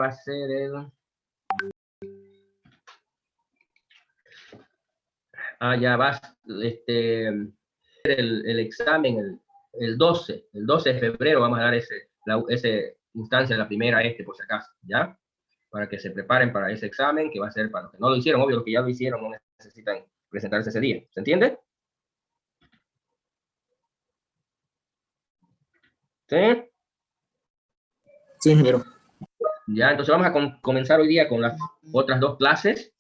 va a ser ya vas, el examen el 12 de febrero vamos a dar ese instancia, la primera, por si acaso, ¿ya? Para que se preparen para ese examen, que va a ser para los que no lo hicieron, obvio, los que ya lo hicieron no necesitan presentarse ese día, ¿se entiende? ¿Sí? Sí, ingeniero. Ya, entonces vamos a comenzar hoy día con las otras dos clases,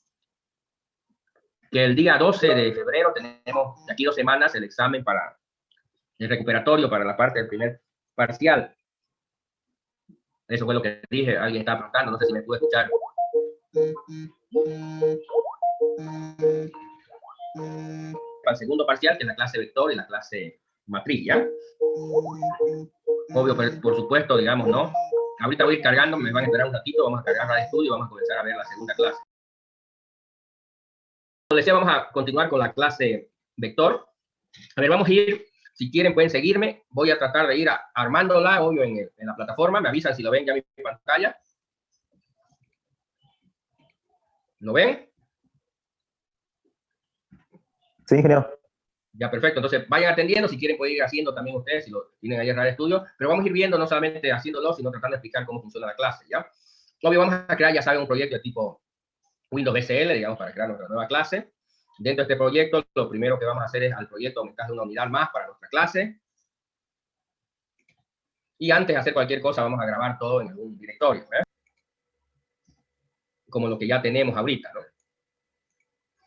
que el día 12 de febrero tenemos de aquí 2 semanas el examen para el recuperatorio, para la parte del primer parcial. Eso fue lo que dije, alguien estaba preguntando, no sé si me pudo escuchar. Para el segundo parcial, que es la clase vector y la clase matriz, ¿ya? Obvio, por supuesto, digamos, ¿no? Ahorita voy a ir cargando, me van a esperar un ratito, vamos a cargar Radio Estudio y vamos a comenzar a ver la segunda clase. Como decía, vamos a continuar con la clase vector. A ver, vamos a ir, si quieren pueden seguirme, voy a tratar de ir armándola, obvio, en la plataforma, me avisan si lo ven ya en mi pantalla. ¿Lo ven? Sí, ingeniero. Ya, perfecto. Entonces, vayan atendiendo. Si quieren, pueden ir haciendo también ustedes, si lo tienen ahí en Radio Estudio. Pero vamos a ir viendo, no solamente haciéndolo, sino tratando de explicar cómo funciona la clase, ¿ya? Obvio, vamos a crear, ya saben, un proyecto de tipo Windows BCL, digamos, para crear nuestra nueva clase. Dentro de este proyecto, lo primero que vamos a hacer es al proyecto aumentarle una unidad más para nuestra clase. Y antes de hacer cualquier cosa, vamos a grabar todo en algún directorio, ¿eh? Como lo que ya tenemos ahorita, ¿no?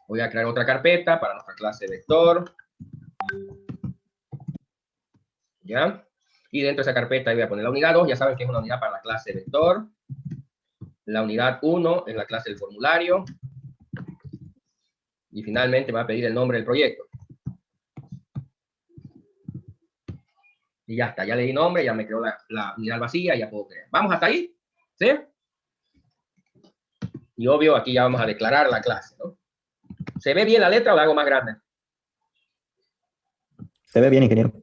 Voy a crear otra carpeta para nuestra clase vector. ¿Ya? Y dentro de esa carpeta voy a poner la unidad 2, ya saben que es una unidad para la clase vector. La unidad 1 es la clase del formulario. Y finalmente me va a pedir el nombre del proyecto. Y ya está, ya le di nombre, ya me creó la unidad vacía, ya puedo crear. ¿Vamos hasta ahí? ¿Sí? Y obvio, aquí ya vamos a declarar la clase, ¿no? ¿Se ve bien la letra o la hago más grande? Se ve bien, ingeniero.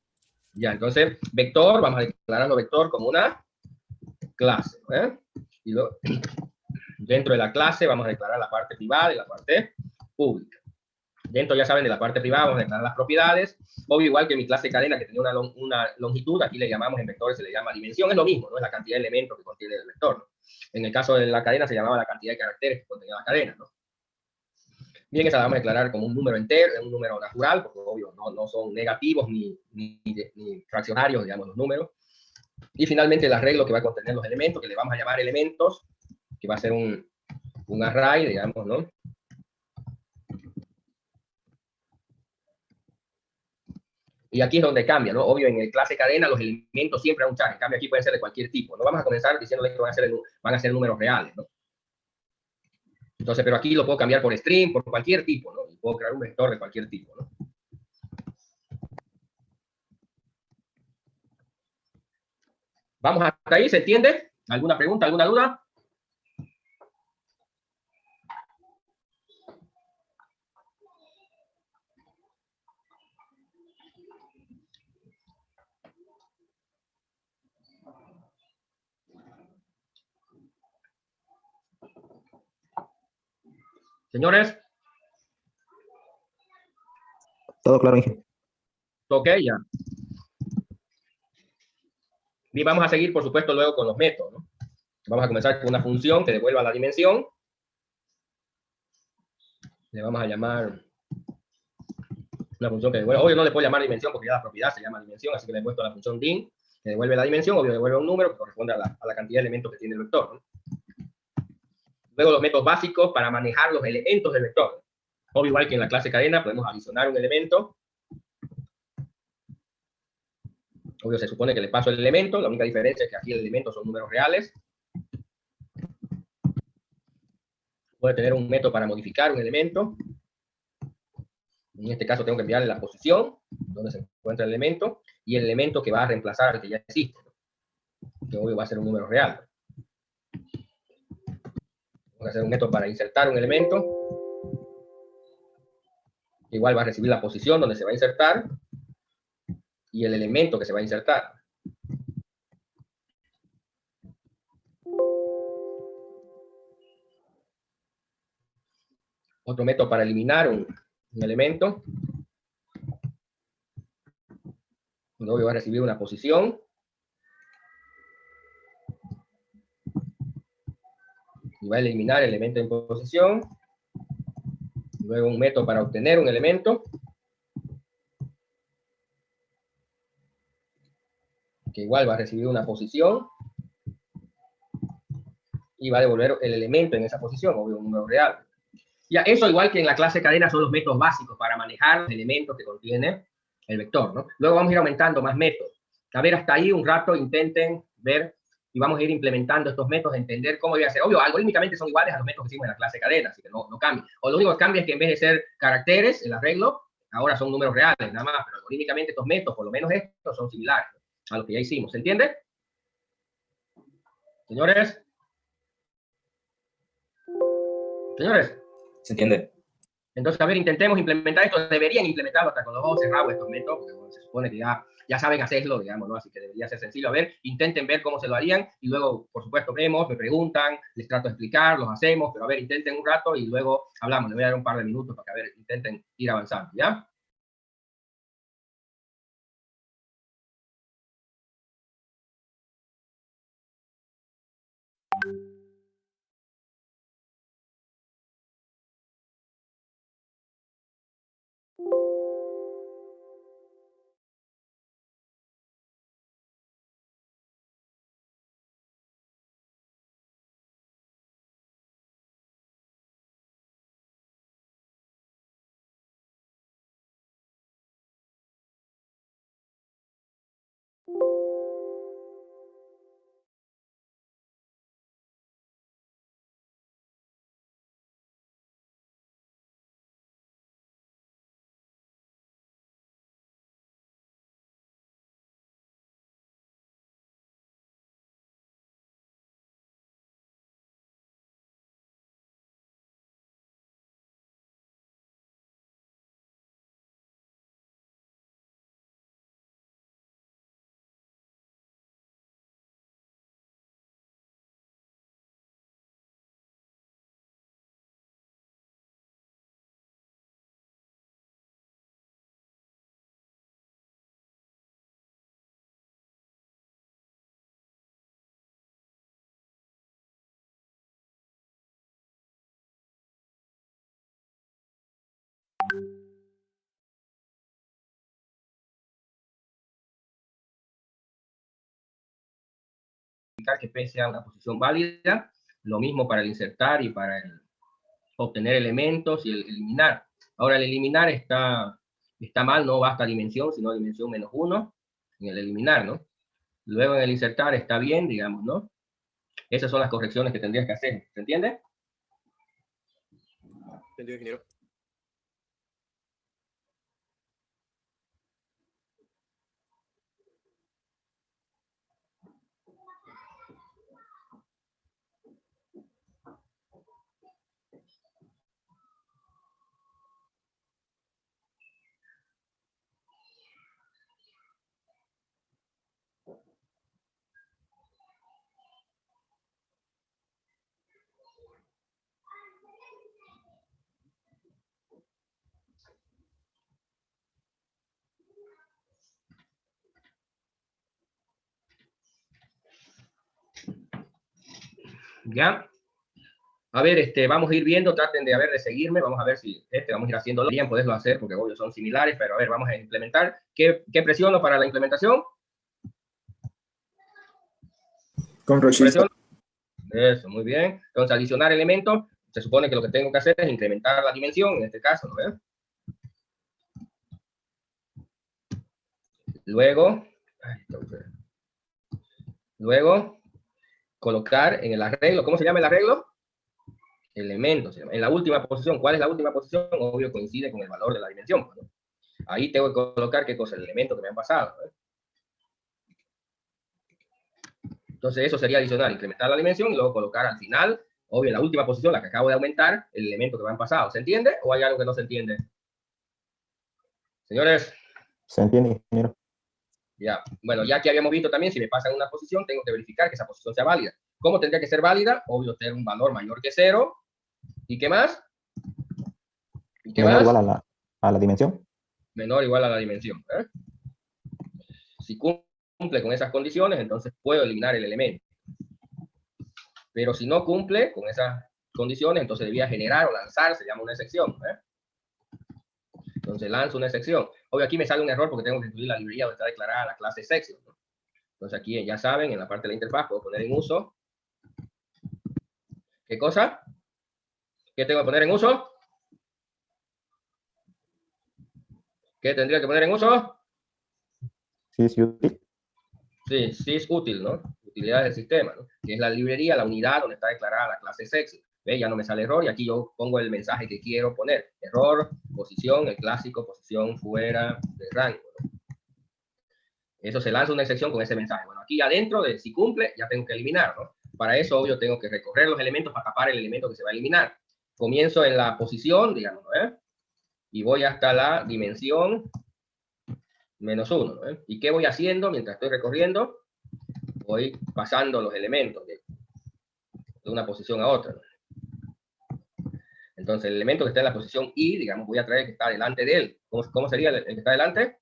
Ya, entonces, vector, vamos a declararlo vector como una clase, ¿eh? Y dentro de la clase vamos a declarar la parte privada y la parte pública. Dentro, ya saben, de la parte privada vamos a declarar las propiedades. Obvio, igual que mi clase cadena, que tenía una longitud, aquí le llamamos en vectores, se le llama dimensión, es lo mismo, ¿no? Es la cantidad de elementos que contiene el vector, ¿no? En el caso de la cadena se llamaba la cantidad de caracteres que contenía la cadena, ¿no? Bien, esa la vamos a declarar como un número entero, un número natural, porque obvio no son negativos ni fraccionarios, digamos, los números. Y finalmente el arreglo que va a contener los elementos, que le vamos a llamar elementos, que va a ser un array, digamos, ¿no? Y aquí es donde cambia, ¿no? Obvio, en el clase cadena los elementos siempre han un char, en cambio aquí pueden ser de cualquier tipo. No vamos a comenzar diciéndole que van a ser números reales, ¿no? Entonces, pero aquí lo puedo cambiar por string, por cualquier tipo, ¿no? Y puedo crear un vector de cualquier tipo, ¿no? ¿Vamos hasta ahí? ¿Se entiende? ¿Alguna pregunta, alguna duda? Señores. Todo claro, ingeniero. Ok, ya. Y vamos a seguir, por supuesto, luego con los métodos, ¿no? Vamos a comenzar con una función que devuelva la dimensión. Le vamos a llamar una función que devuelve. Obvio no le puedo llamar dimensión porque ya la propiedad se llama dimensión, así que le he puesto la función din, que devuelve la dimensión, obvio devuelve un número que corresponde a la cantidad de elementos que tiene el vector, ¿no? Luego los métodos básicos para manejar los elementos del vector. Obvio, igual que en la clase cadena, podemos adicionar un elemento. Obvio, se supone que le paso el elemento, la única diferencia es que aquí el elemento son números reales. Puede tener un método para modificar un elemento. En este caso tengo que enviarle la posición donde se encuentra el elemento y el elemento que va a reemplazar al que ya existe, que obvio va a ser un número real. Voy a hacer un método para insertar un elemento. Igual va a recibir la posición donde se va a insertar y el elemento que se va a insertar. Otro método para eliminar un elemento. Luego va a recibir una posición. Y va a eliminar el elemento en posición. Luego un método para obtener un elemento. Que igual va a recibir una posición. Y va a devolver el elemento en esa posición, obvio, un número real. Ya, eso igual que en la clase cadena son los métodos básicos para manejar los elementos que contiene el vector, ¿no? Luego vamos a ir aumentando más métodos. A ver, hasta ahí un rato intenten ver y vamos a ir implementando estos métodos, entender cómo debe ser. Obvio, algorítmicamente son iguales a los métodos que hicimos en la clase cadena, así que no cambia. O lo único que cambia es que en vez de ser caracteres, el arreglo, ahora son números reales, nada más. Pero algorítmicamente estos métodos, por lo menos estos, son similares, ¿no?, a lo que ya hicimos. ¿Se entiende? Señores. Señores. ¿Se entiende? Entonces, a ver, intentemos implementar esto. Deberían implementarlo hasta con los ojos cerrados estos métodos, porque bueno, se supone que ya saben hacerlo, digamos, ¿no? Así que debería ser sencillo. A ver, intenten ver cómo se lo harían y luego, por supuesto, vemos, me preguntan, les trato de explicar, los hacemos, pero a ver, intenten un rato y luego hablamos. Les voy a dar un par de minutos para que, a ver, intenten ir avanzando, ¿ya? Que P sea una posición válida, lo mismo para el insertar y para el obtener elementos y el eliminar. Ahora el eliminar está mal, no basta dimensión, sino dimensión -1 en el eliminar, ¿no? Luego en el insertar está bien, digamos, ¿no? Esas son las correcciones que tendrías que hacer, ¿se entiende? Entendido, ingeniero. ¿Ya? A ver, vamos a ir viendo, traten de, de seguirme, vamos a ver si vamos a ir haciéndolo bien, poderlo hacer, porque obvio son similares, pero a ver, vamos a implementar. ¿Qué presiono para la implementación? Control Shift. Eso, muy bien. Entonces, adicionar elementos, se supone que lo que tengo que hacer es incrementar la dimensión, en este caso, ¿no ves? Luego, colocar en el arreglo, ¿cómo se llama el arreglo? Elementos, en la última posición. ¿Cuál es la última posición? Obvio, coincide con el valor de la dimensión, ¿no? Ahí tengo que colocar qué cosa, el elemento que me han pasado, ¿no? Entonces eso sería adicional, incrementar la dimensión y luego colocar al final, obvio, en la última posición, la que acabo de aumentar, el elemento que me han pasado. ¿Se entiende? ¿O hay algo que no se entiende? Señores. Se entiende, ingeniero. Ya, bueno, ya que habíamos visto también, si me pasan una posición, tengo que verificar que esa posición sea válida. ¿Cómo tendría que ser válida? Obvio, tener un valor mayor que 0. ¿Y qué más? ¿Y qué menor más? igual a la dimensión. Menor o igual a la dimensión. Si cumple con esas condiciones, entonces puedo eliminar el elemento. Pero si no cumple con esas condiciones, entonces debía generar o lanzar, se llama una excepción. Entonces lanzo una excepción. Obvio, aquí me sale un error porque tengo que incluir la librería donde está declarada la clase section. Entonces aquí ya saben, en la parte de la interfaz puedo poner en uso. ¿Qué cosa? ¿Qué tengo que poner en uso? ¿Qué tendría que poner en uso? Sí, es útil. Sí, sí es útil, ¿no? Utilidades del sistema, ¿no? Que es la librería, la unidad donde está declarada la clase section. ¿Ve? Ya no me sale error y aquí yo pongo el mensaje que quiero poner. Error, posición, el clásico, posición fuera de rango, ¿no? Eso se lanza una excepción con ese mensaje. Bueno, aquí adentro, de si cumple, ya tengo que eliminar, ¿no? Para eso, obvio, tengo que recorrer los elementos para tapar el elemento que se va a eliminar. Comienzo en la posición, digamos, ¿eh? Y voy hasta la dimensión -1, ¿no? ¿Y qué voy haciendo mientras estoy recorriendo? Voy pasando los elementos de una posición a otra, ¿no? Entonces, el elemento que está en la posición I, digamos, voy a traer el que está delante de él. ¿Cómo sería el que está delante?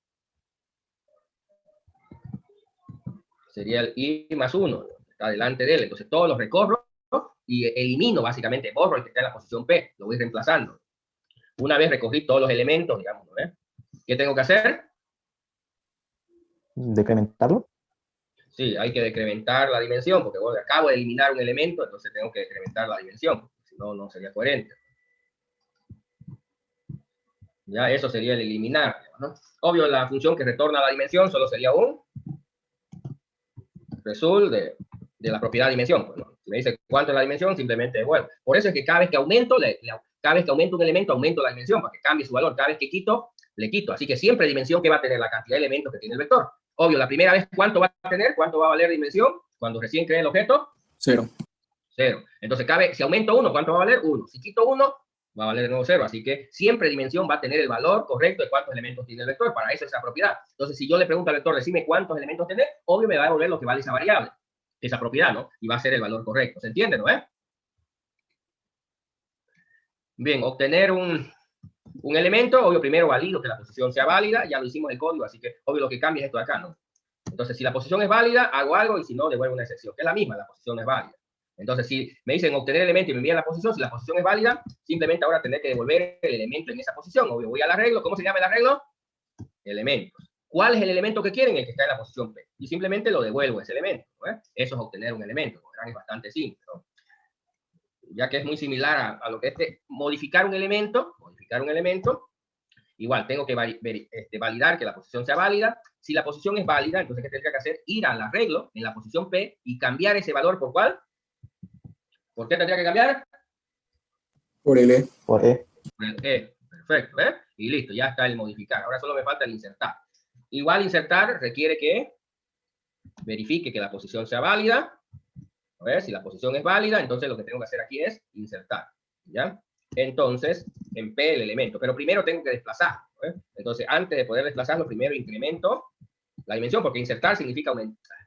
Sería el I más 1, ¿no? Está delante de él. Entonces, todos los recorro y elimino, básicamente, borro el que está en la posición P. Lo voy reemplazando. Una vez recorrí todos los elementos, digamos, ¿no? ¿Qué tengo que hacer? ¿Decrementarlo? Sí, hay que decrementar la dimensión, porque bueno, acabo de eliminar un elemento, entonces tengo que decrementar la dimensión. Si no, no sería coherente. Ya, eso sería el eliminar, ¿no? Obvio, la función que retorna la dimensión solo sería un result de la propiedad dimensión. Bueno, si me dice cuánto es la dimensión, simplemente devuelvo. Por eso es que cada vez que aumento, cada vez que aumento un elemento, aumento la dimensión, para que cambie su valor. Cada vez que quito, le quito. Así que siempre dimensión que va a tener la cantidad de elementos que tiene el vector. Obvio, la primera vez, ¿cuánto va a tener? ¿Cuánto va a valer dimensión? Cuando recién cree el objeto. 0. 0. Entonces, cada vez, si aumento 1, ¿cuánto va a valer? 1. Si quito 1, va a valer de nuevo 0. Así que siempre dimensión va a tener el valor correcto de cuántos elementos tiene el vector. Para eso es la propiedad. Entonces, si yo le pregunto al vector, decime cuántos elementos tiene, obvio me va a devolver lo que vale esa variable, esa propiedad, ¿no? Y va a ser el valor correcto. ¿Se entiende, no? Bien, obtener un elemento, obvio, primero valido que la posición sea válida. Ya lo hicimos en el código, así que obvio lo que cambia es esto de acá, ¿no? Entonces, si la posición es válida, hago algo y si no, devuelvo una excepción, que es la misma, la posición no es válida. Entonces, si me dicen obtener elemento y me envían la posición, si la posición es válida, simplemente ahora tendré que devolver el elemento en esa posición. Obvio, voy al arreglo. ¿Cómo se llama el arreglo? Elementos. ¿Cuál es el elemento que quieren? El que está en la posición P. Y simplemente lo devuelvo ese elemento, ¿no? Eso es obtener un elemento. Es bastante simple, ¿no? Ya que es muy similar a lo que es modificar un elemento, igual tengo que validar que la posición sea válida. Si la posición es válida, entonces ¿qué tendría que hacer? Ir al arreglo en la posición P y cambiar ese valor por ¿cuál? ¿Por qué tendría que cambiar? Por el E. Por E. Por el E. Perfecto, ¿eh? Y listo, ya está el modificar. Ahora solo me falta el insertar. Igual insertar requiere que verifique que la posición sea válida. A ver, si la posición es válida, entonces lo que tengo que hacer aquí es insertar, ¿ya? Entonces, en P el elemento, pero primero tengo que desplazar, ¿eh? Entonces, antes de poder desplazarlo, primero incremento la dimensión, porque insertar significa aumentar.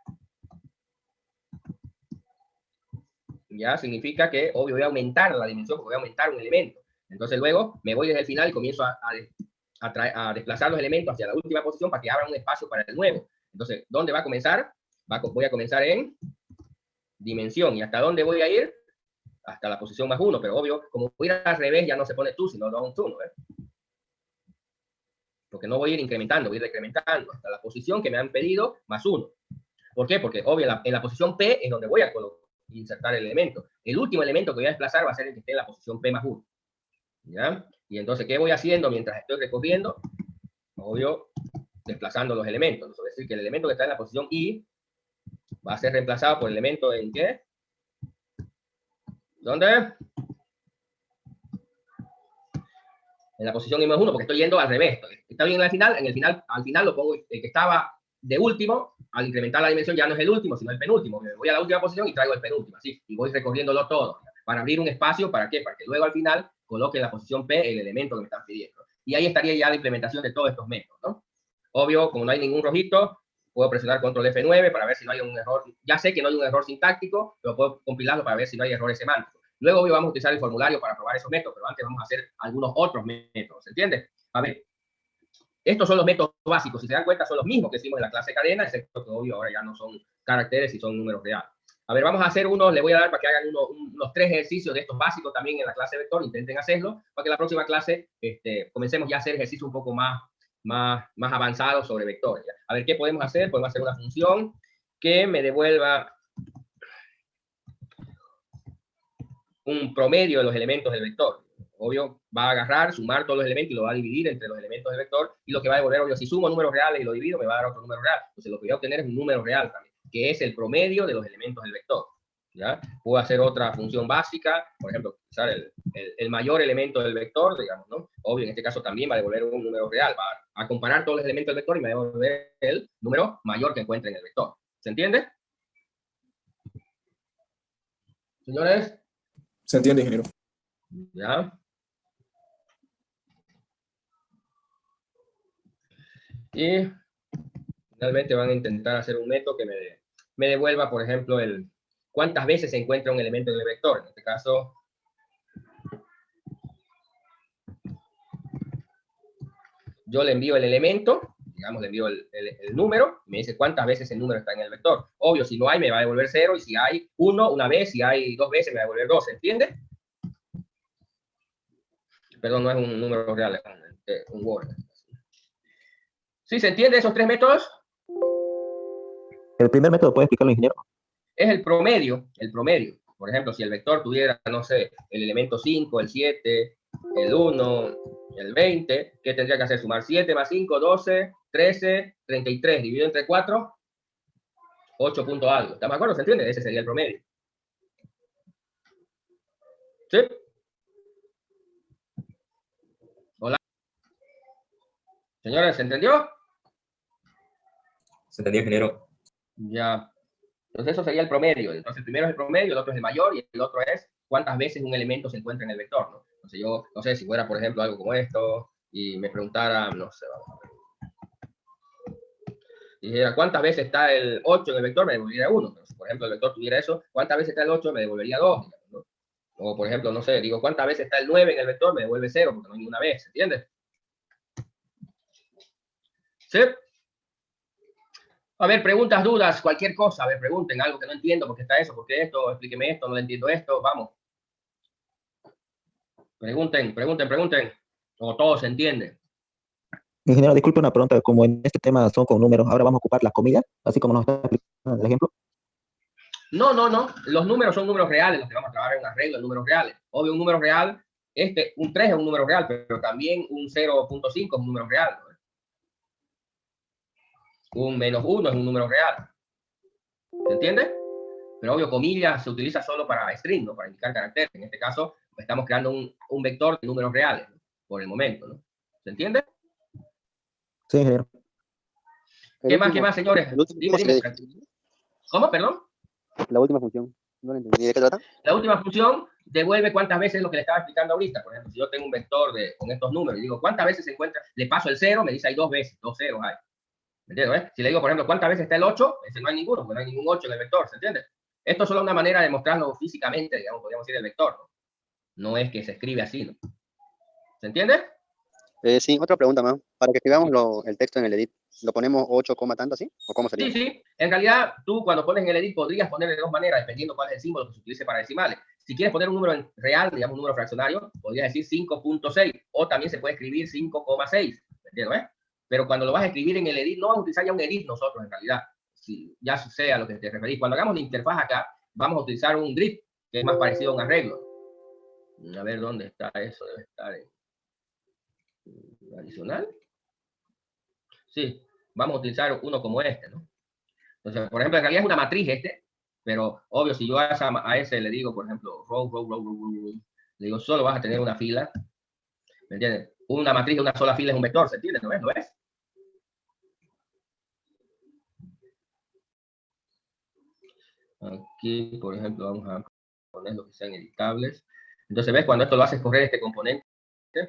Ya significa que, obvio, voy a aumentar la dimensión, porque voy a aumentar un elemento. Entonces, luego me voy desde el final y comienzo a desplazar los elementos hacia la última posición para que abra un espacio para el nuevo. Entonces, ¿dónde va a comenzar? Voy a comenzar en dimensión. ¿Y hasta dónde voy a ir? Hasta la posición más 1, pero obvio, como voy a ir al revés, ya no se pone tú, sino don't to, ¿no? Porque no voy a ir incrementando, voy a ir decrementando hasta la posición que me han pedido más 1. ¿Por qué? Porque obvio, en la posición P es donde voy a insertar el elemento. El último elemento que voy a desplazar va a ser el que esté en la posición P más 1. ¿Ya? Y entonces, ¿qué voy haciendo mientras estoy recorriendo? Obvio, desplazando los elementos. Eso es decir, que el elemento que está en la posición I va a ser reemplazado por el elemento en ¿qué? ¿Dónde? En la posición I más 1, porque estoy yendo al revés. Está bien al final lo pongo, el que estaba de último, al incrementar la dimensión ya no es el último, sino el penúltimo. Voy a la última posición y traigo el penúltimo, así, y voy recorriéndolo todo, para abrir un espacio, ¿para qué? Para que luego al final coloque en la posición P el elemento que me están pidiendo. Y ahí estaría ya la implementación de todos estos métodos, ¿no? Obvio, como no hay ningún rojito, puedo presionar control F9 para ver si no hay un error. Ya sé que no hay un error sintáctico, pero puedo compilarlo para ver si no hay errores semánticos. Luego obvio, vamos a utilizar el formulario para probar esos métodos, pero antes vamos a hacer algunos otros métodos, ¿se entiende? A ver, estos son los métodos básicos, si se dan cuenta son los mismos que hicimos en la clase cadena, excepto que obvio ahora ya no son caracteres y son números reales. A ver, vamos a hacer unos, les voy a dar para que hagan unos 3 ejercicios de estos básicos también en la clase vector, intenten hacerlo, para que la próxima clase comencemos ya a hacer ejercicios un poco más avanzados sobre vectores. ¿Ya? A ver, ¿qué podemos hacer? Podemos hacer una función que me devuelva un promedio de los elementos del vector. Obvio, va a agarrar, sumar todos los elementos y lo va a dividir entre los elementos del vector, y lo que va a devolver, obvio, si sumo números reales y lo divido, me va a dar otro número real. Entonces, lo que voy a obtener es un número real también, que es el promedio de los elementos del vector. ¿Ya? Puedo hacer otra función básica, por ejemplo, usar el mayor elemento del vector, digamos, ¿no? Obvio, en este caso también va a devolver un número real, va a comparar todos los elementos del vector y me va a devolver el número mayor que encuentre en el vector. ¿Se entiende? Señores. Se entiende, ingeniero. ¿Ya? Y finalmente van a intentar hacer un método que me devuelva, por ejemplo, cuántas veces se encuentra un elemento en el vector. En este caso, yo le envío el elemento, digamos, le envío el número, y me dice cuántas veces el número está en el vector. Obvio, si no hay, me va a devolver 0, y si hay 1, una vez, si hay 2 veces, me va a devolver 2, ¿entiende? Perdón, no es un número real, es un Word. ¿Sí se entiende esos 3 métodos? El primer método, ¿puede explicarlo, ingeniero? Es el promedio, Por ejemplo, si el vector tuviera, no sé, el elemento 5, el 7, el 1, el 20, ¿qué tendría que hacer? Sumar 7 más 5, 12, 13, 33, dividido entre 4, 8 punto algo. ¿Estamos de acuerdo? ¿Se entiende? Ese sería el promedio. ¿Sí? Hola. Señores, ¿se entendió? Se entendió, ingeniero. Ya. Entonces eso sería el promedio. Entonces el primero es el promedio, el otro es el mayor y el otro es cuántas veces un elemento se encuentra en el vector, ¿no? Entonces yo, no sé, si fuera por ejemplo algo como esto y me preguntara, no sé, vamos a ver. Y dijera, ¿cuántas veces está el 8 en el vector? Me devolvería 1. Pero si por ejemplo el vector tuviera eso, ¿cuántas veces está el 8? Me devolvería 2. ¿No? O por ejemplo, no sé, digo, ¿cuántas veces está el 9 en el vector? Me devuelve 0 porque no hay ninguna vez, ¿entiendes? ¿Sí? A ver, preguntas, dudas, cualquier cosa, a ver, pregunten algo que no entiendo, ¿por qué está eso? ¿Por qué esto? Explíqueme esto, no entiendo esto, vamos. Pregunten. O todo se entiende. Ingeniero, disculpe una pregunta. Como en este tema son con números, ahora vamos a ocupar las comillas, así como nos está explicando en el ejemplo. No. Los números son números reales, los que vamos a trabajar en un arreglo de números reales. Obvio, un número real, un 3 es un número real, pero también un 0.5 es un número real. ¿No? Un -1 es un número real. ¿Se entiende? Pero obvio, comillas se utiliza solo para string, ¿no? Para indicar caracteres. En este caso, estamos creando un vector de números reales, ¿no? Por el momento, ¿no? ¿Se entiende? Sí, ingeniero. ¿Qué más, señores? Dime. ¿Cómo, perdón? La última función. No la entendí. ¿De qué trata? La última función devuelve cuántas veces lo que le estaba explicando ahorita. Por ejemplo, si yo tengo un vector con estos números y digo, ¿cuántas veces se encuentra? Le paso el 0, me dice hay 2 veces, 2 ceros hay. ¿Me entiendes? Si le digo, por ejemplo, ¿cuántas veces está el 8? Ese no hay ninguno, porque no hay ningún 8 en el vector, ¿se entiende? Esto es solo una manera de mostrarlo físicamente, digamos, podríamos decir el vector, ¿no? No es que se escribe así, ¿no? ¿Se entiende? Sí, otra pregunta más. Para que escribamos el texto en el edit, ¿lo ponemos 8, tanto así? ¿O cómo sería? Sí. En realidad, tú cuando pones en el edit podrías poner de 2 maneras, dependiendo cuál es el símbolo que se utilice para decimales. Si quieres poner un número real, digamos un número fraccionario, podrías decir 5.6, o también se puede escribir 5,6, ¿me entiendes? Pero cuando lo vas a escribir en el edit, no vamos a utilizar ya un edit nosotros en realidad, si ya sea a lo que te referís. Cuando hagamos la interfaz acá, vamos a utilizar un grid, que es más parecido a un arreglo. A ver dónde está eso, debe estar en adicional. Sí, vamos a utilizar uno como este, ¿no? Entonces, por ejemplo, en realidad es una matriz pero obvio, si yo a ese le digo, por ejemplo, row, le digo, solo vas a tener una fila, ¿me entiendes? Una matriz de una sola fila es un vector, ¿se entiende? ¿No ves? ¿Lo ves? Aquí, por ejemplo, vamos a poner lo que sean editables. Entonces, ¿ves? Cuando esto lo haces correr este componente, ya.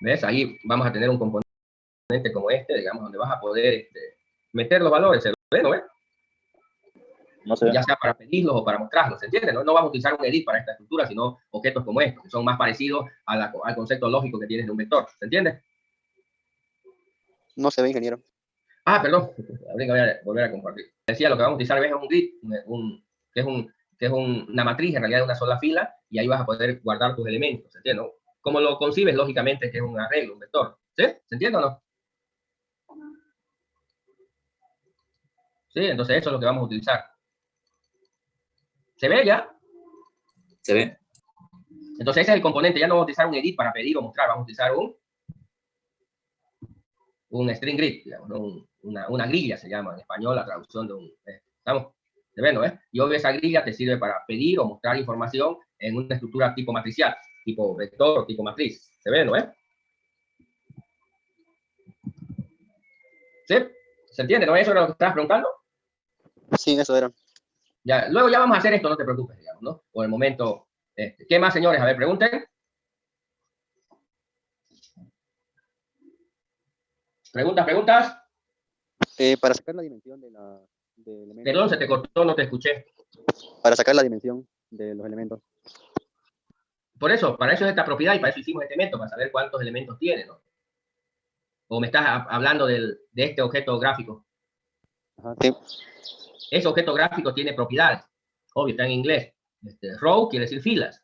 ¿Ves? Ahí vamos a tener un componente componente como este, digamos, donde vas a poder meter los valores, ¿se ve, no ve? No se ve. Ya sea para pedirlos o para mostrarlos, ¿se entiende? No vamos a utilizar un edit para esta estructura, sino objetos como estos, que son más parecidos al concepto lógico que tienes de un vector, ¿se entiende? No se ve, ingeniero. Ah, perdón, voy a volver a compartir. Decía, lo que vamos a utilizar es un grid, que es una matriz, en realidad de una sola fila, y ahí vas a poder guardar tus elementos, ¿se entiende? Como lo concibes, lógicamente, que es un arreglo, un vector. ¿Sí? ¿Se entiende o no? Sí, entonces eso es lo que vamos a utilizar. ¿Se ve ya? ¿Se ve? Entonces ese es el componente, ya no vamos a utilizar un edit para pedir o mostrar, vamos a utilizar un string grid, digamos, ¿no? una grilla se llama en español, la traducción de un... ¿Estamos? ¿Se ve, no? Y obvio esa grilla te sirve para pedir o mostrar información en una estructura tipo matricial, tipo vector o tipo matriz. ¿Se ve, no? ¿Sí? ¿Se entiende, no? ¿Eso era lo que estabas preguntando? Sí, eso era. Ya, luego ya vamos a hacer esto, no te preocupes, digamos, ¿no? Por el momento, ¿qué más, señores? A ver, pregunten. ¿Preguntas? Para sacar la dimensión de elementos. Perdón, se te cortó, no te escuché. Para sacar la dimensión de los elementos. Por eso, para eso es esta propiedad y para eso hicimos este método, para saber cuántos elementos tiene, ¿no? O me estás hablando de este objeto gráfico. Ajá, sí. Ese objeto gráfico tiene propiedades. Obvio, está en inglés. Row quiere decir filas.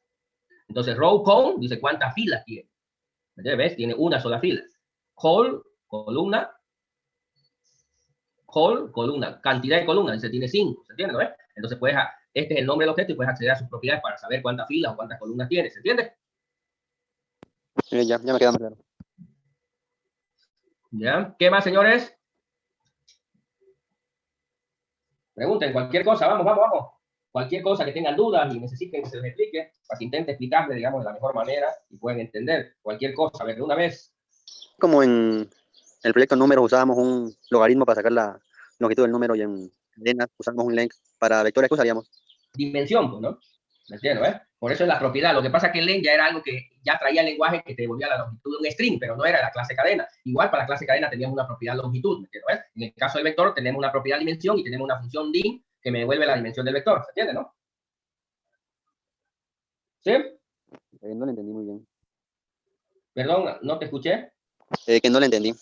Entonces, row count dice cuántas filas tiene. ¿Ves? Tiene una sola fila. Col, columna. Col, columna. Cantidad de columnas. Dice, tiene 5. ¿Se entiende? ¿No? Entonces, este es el nombre del objeto y puedes acceder a sus propiedades para saber cuántas filas o cuántas columnas tiene. ¿Se entiende? Ya me queda más claro. ¿Ya? ¿Qué más, señores? Pregunten cualquier cosa. Vamos. Cualquier cosa que tengan dudas y necesiten que se les explique, para que intente explicarles, digamos, de la mejor manera y puedan entender cualquier cosa. A ver, de una vez. Como en el proyecto números usábamos un logaritmo para sacar la longitud del número y en cadenas usamos un length. Para vectores, ¿qué usaríamos? Dimensión, pues, ¿no? ¿Me entiendes? Por eso es la propiedad. Lo que pasa es que el len ya era algo que ya traía el lenguaje que te devolvía la longitud de un string, pero no era la clase cadena. Igual para la clase cadena teníamos una propiedad longitud, ¿me entiendes? En el caso del vector tenemos una propiedad dimensión y tenemos una función dim que me devuelve la dimensión del vector. ¿Se entiende, no? ¿Sí? No le entendí muy bien. Perdón, no te escuché. Que no le entendí.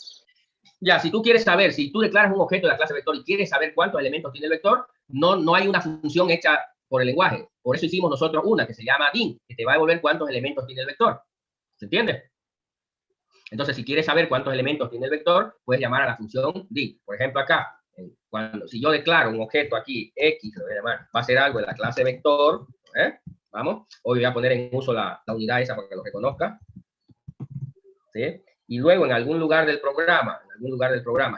Ya, si tú quieres saber, si tú declaras un objeto de la clase vector y quieres saber cuántos elementos tiene el vector, no hay una función hecha por el lenguaje. Por eso hicimos nosotros una que se llama dim, que te va a devolver cuántos elementos tiene el vector. ¿Se entiende? Entonces, si quieres saber cuántos elementos tiene el vector, puedes llamar a la función dim. Por ejemplo, acá, si yo declaro un objeto aquí, x, lo voy a llamar, va a ser algo de la clase vector, vamos, hoy voy a poner en uso la unidad esa para que lo reconozca, ¿sí? Y luego en algún lugar del programa,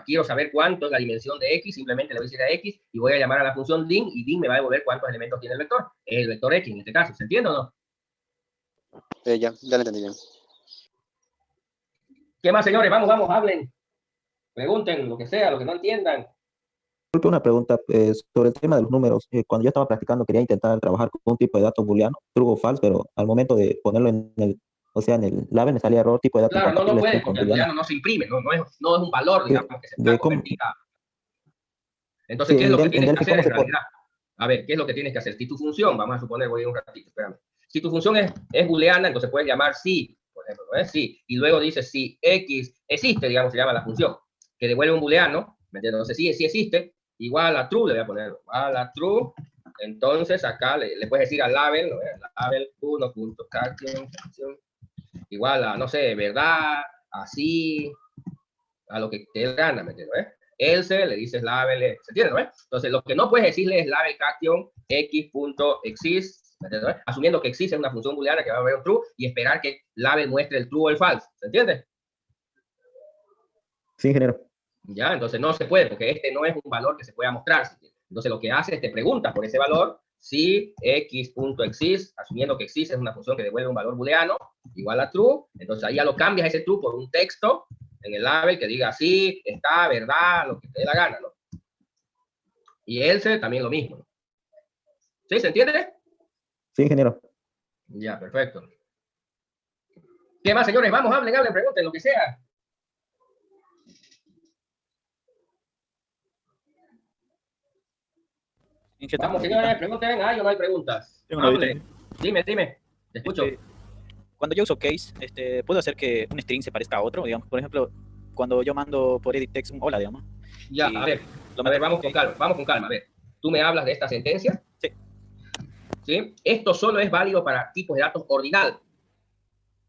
quiero saber cuánto es la dimensión de x, simplemente le voy a decir a x y voy a llamar a la función dim, y dim me va a devolver cuántos elementos tiene el vector. Es el vector x en este caso, ¿se entiende o no? Ya le entendí bien. ¿Qué más, señores? Vamos, hablen. Pregunten lo que sea, lo que no entiendan. Disculpe, una pregunta sobre el tema de los números. Cuando yo estaba practicando quería intentar trabajar con un tipo de dato booleano, true o false, pero al momento de ponerlo en el label me salía error, tipo de dato Claro, no incompatible puede, con porque el booleano. booleano no se imprime, no es un valor, digamos, que se pueda cómo, convertir a... Entonces, sí, ¿qué es lo que tienes que Delphi, hacer ¿cómo en se pone? realidad? A ver, ¿qué es lo que tienes que hacer? Si tu función, vamos a suponer, voy a ir un ratito, espérame. Si tu función es booleana, entonces puedes llamar si, por ejemplo, ¿no es? Si, y luego dices si x existe, digamos, se llama la función, que devuelve un booleano, ¿me entiendes? Entonces, si existe, igual a true, le voy a poner igual a true, entonces acá le puedes decir al label, ¿no? Label 1.caption, igual a, no sé, verdad, así, a lo que te dé gana, ¿me entiendes? Else le dices label, ¿se entiende? ¿No? Entonces, lo que no puedes decirle es label caption x.exist, ¿me entiendes? Asumiendo que existe una función booleana que va a haber un true y esperar que label muestre el true o el false, ¿se entiende? Sí, ingeniero. Ya, entonces no se puede, porque este no es un valor que se pueda mostrar. Entonces, lo que hace es te pregunta por ese valor, si x.exist, asumiendo que existe es una función que devuelve un valor booleano, igual a true, entonces ahí ya lo cambias ese true por un texto en el label que diga sí, está, verdad, lo que te dé la gana, ¿no? Y else también lo mismo, ¿no? ¿Sí? ¿Se entiende? Sí, ingeniero. Ya, perfecto. ¿Qué más, señores? Vamos, hablen, pregunten, lo que sea. Vamos, señores, pregunten. Ah, yo no hay preguntas. Tengo una Hable. dudita. Dime. Te escucho. Cuando yo uso case, ¿puedo hacer que un string se parezca a otro? Digamos, por ejemplo, cuando yo mando por edit text un hola, digamos. Ya, y a ver, lo mando vamos con con calma. A ver, tú me hablas de esta sentencia. Sí. ¿Sí? Esto solo es válido para tipos de datos ordinal.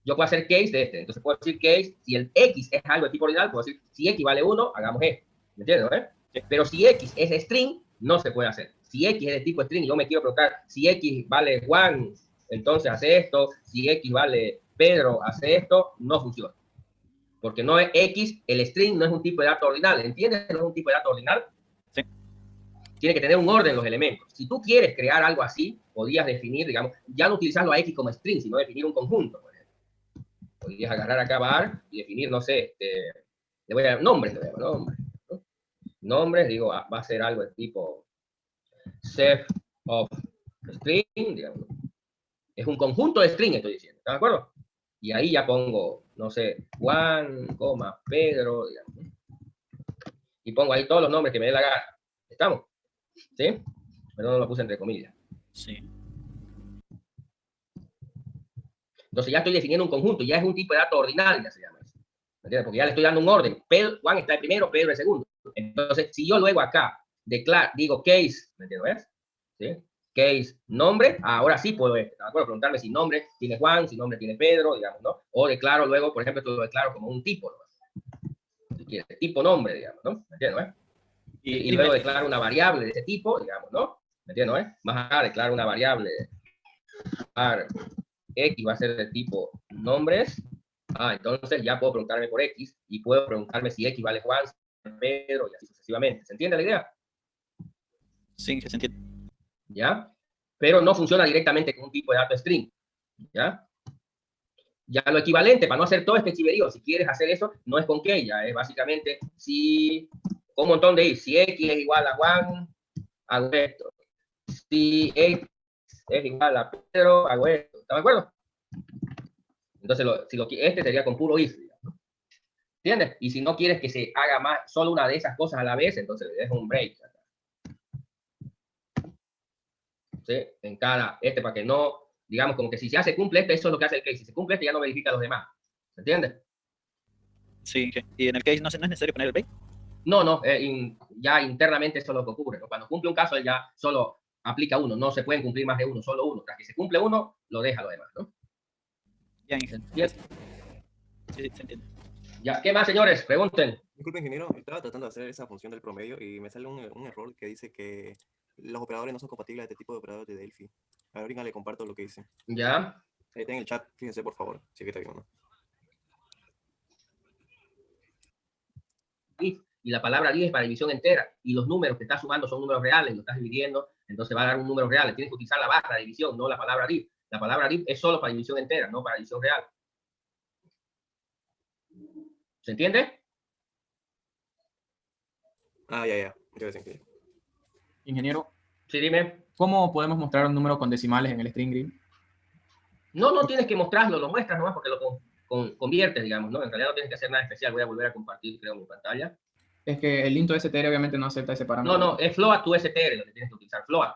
Yo puedo hacer case de este. Entonces puedo decir case, si el X es algo de tipo ordinal, puedo decir, si X vale 1, hagamos esto. ¿Me entiendes? Sí. Pero si X es string, no se puede hacer. Si X es de tipo string, yo me quiero preguntar, si X vale Juan, entonces hace esto. Si X vale Pedro, hace esto. No funciona. Porque no es X, el string no es un tipo de dato ordinal. ¿Entiendes? No es un tipo de dato ordinal. Sí. Tiene que tener un orden los elementos. Si tú quieres crear algo así, podrías definir, digamos, ya no utilizarlo a X como string, sino definir un conjunto. Por ejemplo. Podrías agarrar acá var y definir, no sé, le voy a dar nombres, ¿no? Nombres, digo, va a ser algo de tipo set of string, digamos. Es un conjunto de string, estoy diciendo, ¿estás de acuerdo? Y ahí ya pongo, no sé, Juan, Pedro, digamos. Y pongo ahí todos los nombres que me dé la gana. ¿Estamos? ¿Sí? Pero no lo puse entre comillas. Sí. Entonces ya estoy definiendo un conjunto, ya es un tipo de dato ordinal, ya se llama eso. ¿Me entiendes? Porque ya le estoy dando un orden. Pedro, Juan está el primero, Pedro el segundo. Entonces, si yo luego acá digo case, ¿me entiendes? ¿Sí? Case nombre, ahora sí puedo preguntarme si nombre tiene Juan, si nombre tiene Pedro, digamos, ¿no? O declaro luego, por ejemplo, lo declaro como un tipo, ¿no? Si quieres, tipo nombre, digamos, ¿no? ¿Me entiendes? Y luego declaro una variable de ese tipo, digamos, ¿no? ¿Me entiendes? Más acá declaro una variable X va a ser de tipo nombres. Entonces ya puedo preguntarme por X y puedo preguntarme si X vale Juan, Pedro y así sucesivamente. ¿Se entiende la idea? Sí, se entiende. ¿Ya? Pero no funciona directamente con un tipo de dato string. ¿Ya? Ya lo equivalente, para no hacer todo este chiverío, si quieres hacer eso, no es con que, ya es básicamente si, con un montón de i, si X es igual a Juan, hago esto. Si X es igual a Pedro, hago esto. ¿Estás de acuerdo? Entonces, este sería con puro if, ¿no? ¿Entiendes? Y si no quieres que se haga más, solo una de esas cosas a la vez, entonces le dejo un break. ¿Sí? En cada, para que no, digamos, como que si ya se cumple eso es lo que hace el case. Si se cumple ya no verifica los demás. ¿Se entiende? Sí, y en el case no es necesario poner el break. No, ya internamente eso es lo que ocurre, ¿no? Cuando cumple un caso, él ya solo aplica uno, no se pueden cumplir más de uno, solo uno. Tras que se cumple uno, lo deja lo demás, ¿no? Ya, Bien. Sí, se entiende. Ya, ¿qué más, señores? Pregunten. Disculpe, ingeniero, estaba tratando de hacer esa función del promedio y me sale un error que dice que los operadores no son compatibles a este tipo de operadores de Delphi. Ahorita le comparto lo que dice. Ya. Ahí está en el chat, fíjense por favor, si que está bien o no. Y la palabra 10 es para división entera, y los números que estás sumando son números reales, lo estás dividiendo, entonces va a dar un número real. Tienes que utilizar la barra de división, no la palabra div. La palabra div es solo para división entera, no para división real. ¿Se entiende? Ya. Muchas gracias, ingeniero. Ingeniero, Sí, dime. ¿cómo podemos mostrar un número con decimales en el string grid? No tienes que mostrarlo, lo muestras nomás porque lo conviertes, digamos, ¿no? En realidad no tienes que hacer nada especial. Voy a volver a compartir, creo, mi pantalla. Es que el int str obviamente no acepta ese parámetro. No, es float to str lo que tienes que utilizar, float.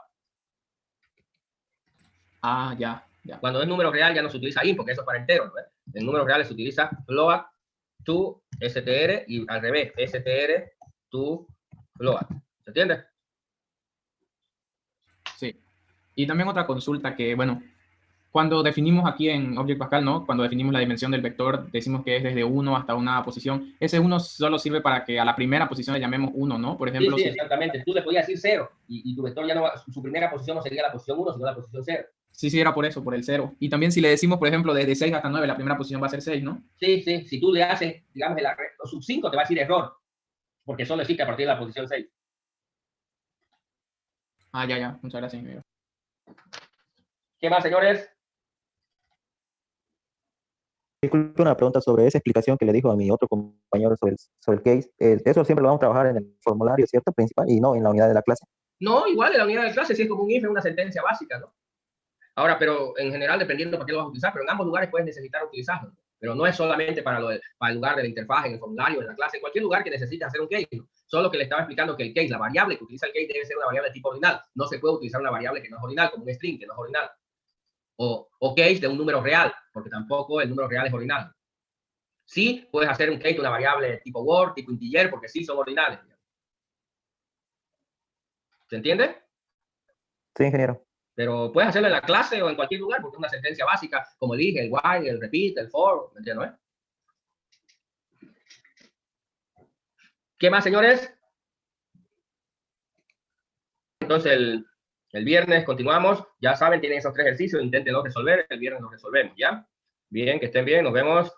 Ya. Cuando es número real ya no se utiliza int, porque eso es para enteros, ¿no? En números reales se utiliza float to str y al revés, str to float. ¿Se entiende? Sí. Y también otra consulta que, bueno, cuando definimos aquí en Object Pascal, ¿no? Cuando definimos la dimensión del vector, decimos que es desde 1 hasta una posición. Ese 1 solo sirve para que a la primera posición le llamemos 1, ¿no? Por ejemplo, sí, exactamente. Tú le podías decir 0 y tu vector ya no va, su primera posición no sería la posición 1, sino la posición 0. Sí, era por eso, por el 0. Y también si le decimos, por ejemplo, desde 6 hasta 9, la primera posición va a ser 6, ¿no? Sí. Si tú le haces, digamos, el sub 5, te va a decir error, porque solo existe a partir de la posición 6. Ya. Muchas gracias, ingeniero. ¿Qué más, señores? Disculpe, una pregunta sobre esa explicación que le dijo a mi otro compañero sobre el case. Eso siempre lo vamos a trabajar en el formulario, ¿cierto? Principal, y no en la unidad de la clase. No, igual en la unidad de clase, si es como un if, es una sentencia básica, ¿no? Ahora, pero en general, dependiendo para qué lo vas a utilizar, pero en ambos lugares puedes necesitar utilizarlo. Pero no es solamente para el lugar de la interfaz, en el formulario, en la clase, en cualquier lugar que necesites hacer un case, ¿no? Solo que le estaba explicando que el case, la variable que utiliza el case debe ser una variable de tipo ordinal. No se puede utilizar una variable que no es ordinal, como un string que no es ordinal. O case de un número real, porque tampoco el número real es ordinal. Sí, puedes hacer un case de una variable tipo word, tipo integer, porque sí son ordinales. ¿Se entiende? Sí, ingeniero. Pero puedes hacerlo en la clase o en cualquier lugar, porque es una sentencia básica, como dije, el while, el repeat, el for, ¿me entiendes? ¿Qué más, señores? Entonces, el viernes continuamos. Ya saben, tienen esos 3 ejercicios, inténtenlo resolver. El viernes los resolvemos, ¿ya? Bien, que estén bien, nos vemos.